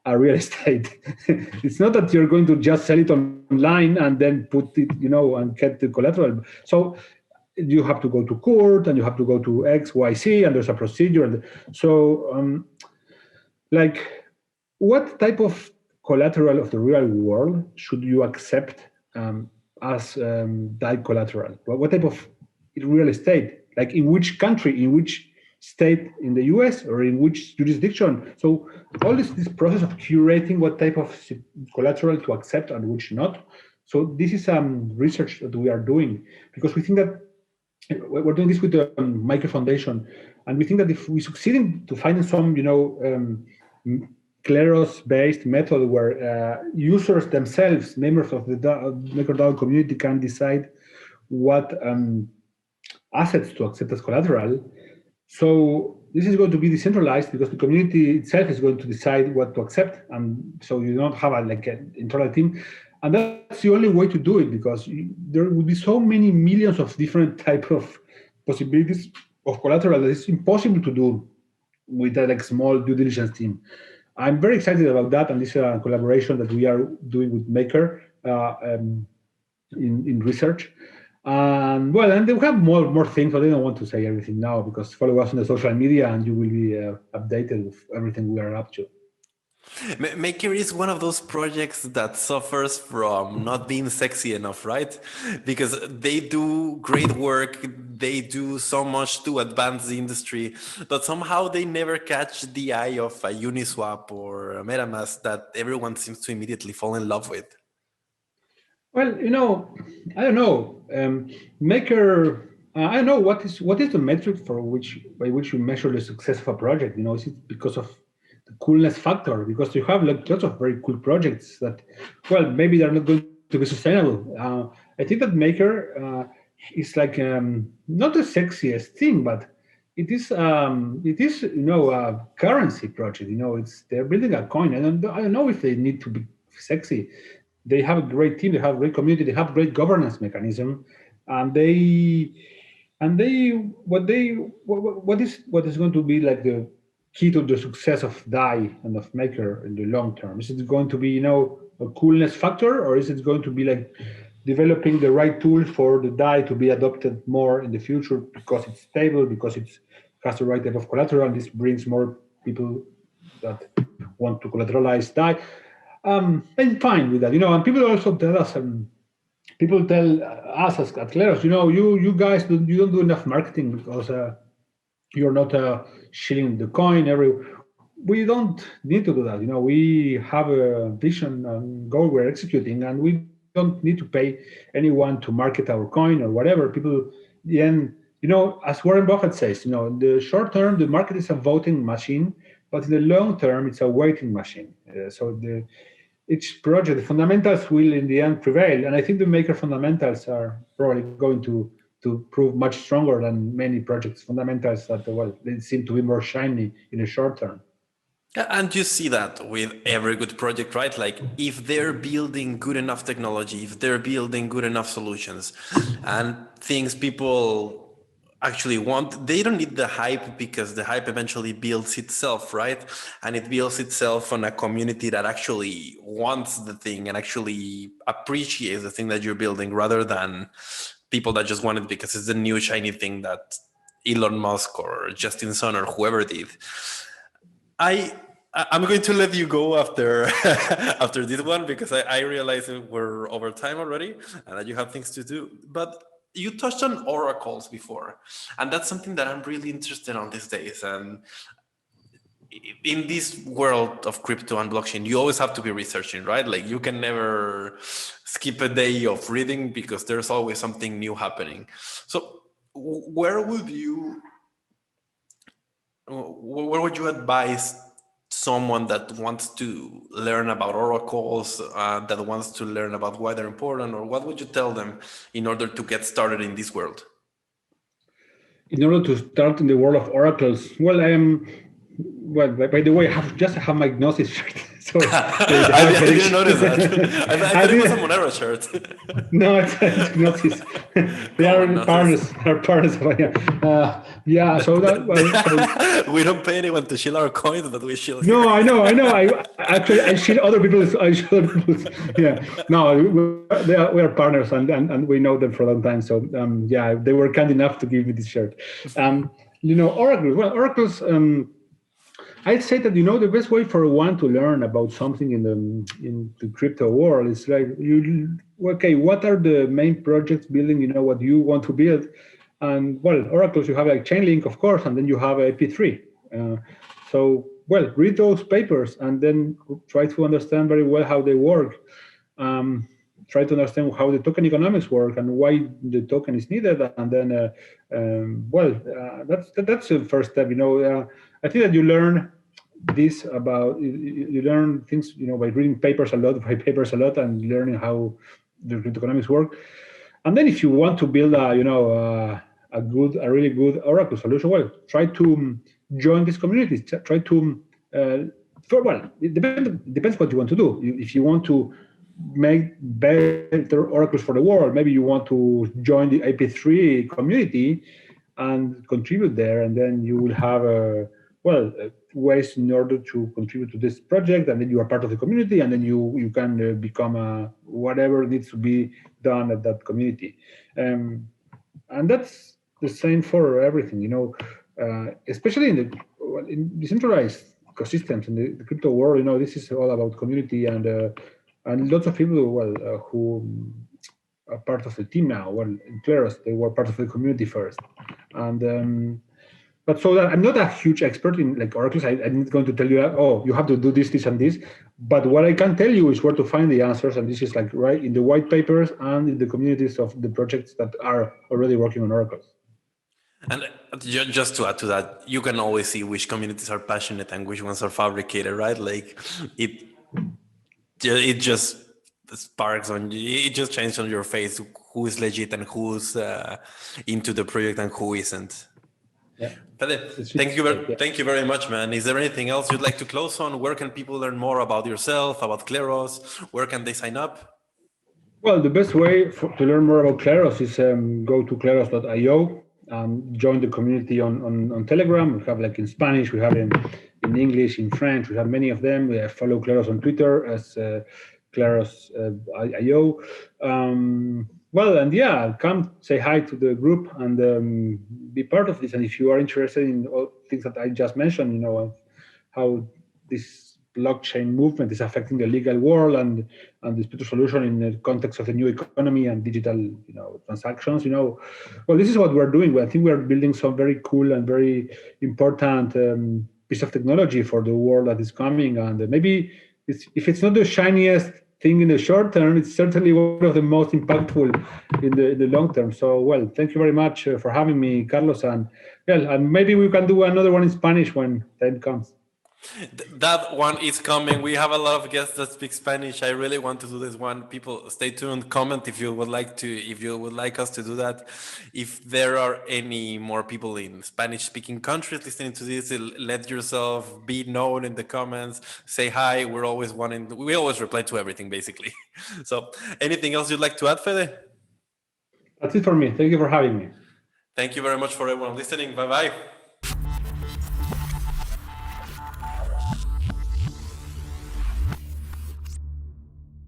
a real estate? It's not that you're going to just sell it online and then put it, and get the collateral. So you have to go to court, and you have to go to X, Y, Z, and there's a procedure. So, what type of collateral of the real world should you accept as DAI collateral? What type of real estate? Like, in which country, in which state in the US, or in which jurisdiction? So all this process of curating what type of collateral to accept and which not. So this is research that we are doing, because we think that we're doing this with the Maker Foundation, and we think that if we succeed in to find some, Kleros-based method where users themselves, members of the MakerDAO community, can decide what assets to accept as collateral. So this is going to be decentralized, because the community itself is going to decide what to accept, and so you don't have an internal team. And that's the only way to do it, because there will be so many millions of different type of possibilities of collateral that it's impossible to do with that small due diligence team. I'm very excited about that, and this collaboration that we are doing with Maker in research. And they have more things, but I don't want to say everything now, because follow us on the social media and you will be updated with everything we are up to. Maker is one of those projects that suffers from not being sexy enough, right? Because they do great work, they do so much to advance the industry, but somehow they never catch the eye of a Uniswap or a MetaMask that everyone seems to immediately fall in love with. Well, I don't know. Maker, I don't know what is the metric by which you measure the success of a project. Is it because of the coolness factor? Because you have lots of very cool projects that, well, maybe they're not going to be sustainable. I think that Maker is like not the sexiest thing, but it is a currency project. They're building a coin, and I don't know if they need to be sexy. They have a great team, they have a great community, they have great governance mechanism, and what is going to be like the key to the success of DAI and of Maker in the long term? Is it going to be a coolness factor, or is it going to be like developing the right tools for the DAI to be adopted more in the future, because it's stable, because it has the right type of collateral, and this brings more people that want to collateralize DAI? I'm fine with that, and people also tell us, people tell us at Kleros, you guys you don't do enough marketing because you're not shilling the coin. We don't need to do that. We have a vision and goal we're executing, and we don't need to pay anyone to market our coin or whatever. People, then, as Warren Buffett says, in the short term, the market is a voting machine, but in the long term, it's a waiting machine. So each project, the fundamentals will in the end prevail, and I think the Maker fundamentals are probably going to to prove much stronger than many projects fundamentals that they seem to be more shiny in the short term. And you see that with every good project, right? Like if they're building good enough technology, if they're building good enough solutions and things people actually want, they don't need the hype, because the hype eventually builds itself, right? And it builds itself on a community that actually wants the thing and actually appreciates the thing that you're building, rather than people that just want it because it's the new shiny thing that Elon Musk or Justin Sun or whoever did. I'm going to let you go after after this one, because I realize we're over time already and that you have things to do. But you touched on oracles before, and that's something that I'm really interested on these days. And in this world of crypto and blockchain, you always have to be researching, right? Like you can never skip a day of reading because there's always something new happening. So where would you advise someone that wants to learn about oracles, that wants to learn about why they're important, or what would you tell them in order to get started in this world? In order to start in the world of oracles, well, I am. Well, by the way, I have my gnosis shirt. So I didn't notice that. I thought it was a Monero shirt. No, it's gnosis. They are partners. Are partners. Yeah. So that. So, we don't pay anyone to shield our coins, but we shield. No, I know. I shield other people's. Yeah. No, we are partners, and we know them for a long time. So yeah, they were kind enough to give me this shirt. Oracles. Well, oracles. I'd say that the best way for one to learn about something in the crypto world is like what are the main projects building what you want to build, and well, oracles, you have like Chainlink, of course, and then you have AP3. So read those papers and then try to understand very well how they work. Try to understand how the token economics work and why the token is needed, and then that's the first step. I think that you learn this about you learn things by reading papers a lot and learning how the economics work. And then if you want to build a really good oracle solution, try to join these communities. Try to it depends what you want to do. If you want to make better oracles for the world, maybe you want to join the AP3 community and contribute there, and then you will have ways in order to contribute to this project, and then you are part of the community, and then you can become whatever needs to be done at that community, and that's the same for everything, especially in decentralized ecosystems in the crypto world. This is all about community, and lots of people who are part of the team now. In Kleros, they were part of the community first, and but so that I'm not a huge expert in oracles. I'm not going to tell you, you have to do this, and this. But what I can tell you is where to find the answers, and this is right in the white papers and in the communities of the projects that are already working on oracles. And just to add to that, you can always see which communities are passionate and which ones are fabricated, right? Like it just sparks on you. It just changes on your face who is legit and who's into the project and who isn't. Yeah. Thank you very much, man. Is there anything else you'd like to close on? Where can people learn more about yourself, about Kleros? Where can they sign up? Well, the best way to learn more about Kleros is go to kleros.io. Join the community on Telegram. We have in Spanish, we have in English, in French. We have many of them. We follow Kleros on Twitter as Kleros.io. Come say hi to the group and be part of this. And if you are interested in all things that I just mentioned, how this blockchain movement is affecting the legal world and the dispute solution in the context of the new economy and digital, transactions, this is what we're doing. I think we're building some very cool and very important piece of technology for the world that is coming. And maybe if it's not the shiniest thing in the short term, it's certainly one of the most impactful in the long term. So, thank you very much for having me, Carlos. And maybe we can do another one in Spanish when time comes. That one is coming. We have a lot of guests that speak Spanish. I really want to do this one. People, stay tuned. Comment if you would like to, if you would like us to do that. If there are any more people in Spanish-speaking countries listening to this, let yourself be known in the comments. Say hi. We always reply to everything, basically. So, anything else you'd like to add, Fede? That's it for me. Thank you for having me. Thank you very much for everyone listening. Bye bye.